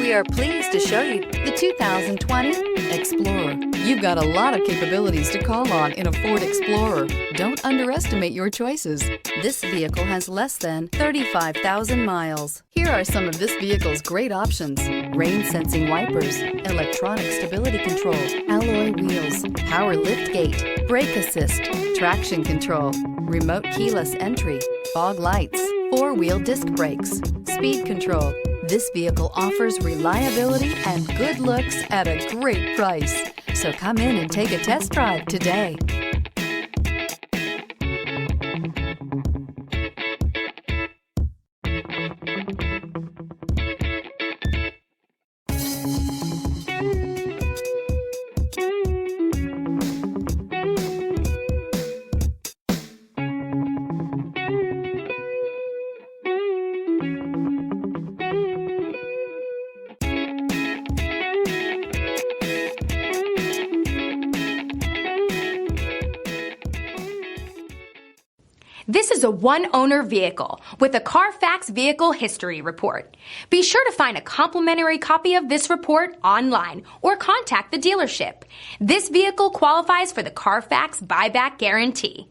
We are pleased to show you the 2020 Explorer. You've got a lot of capabilities to call on in a Ford Explorer. Don't underestimate your choices. This vehicle has less than 35,000 miles. Here are some of this vehicle's great options: rain-sensing wipers, electronic stability control, alloy wheels, power liftgate, brake assist, traction control, remote keyless entry, fog lights, four-wheel disc brakes, speed control. This vehicle offers reliability and good looks at a great price. So come in and take a test drive today. This is a one-owner vehicle with a Carfax Vehicle History Report. Be sure to find a complimentary copy of this report online or contact the dealership. This vehicle qualifies for the Carfax Buyback Guarantee.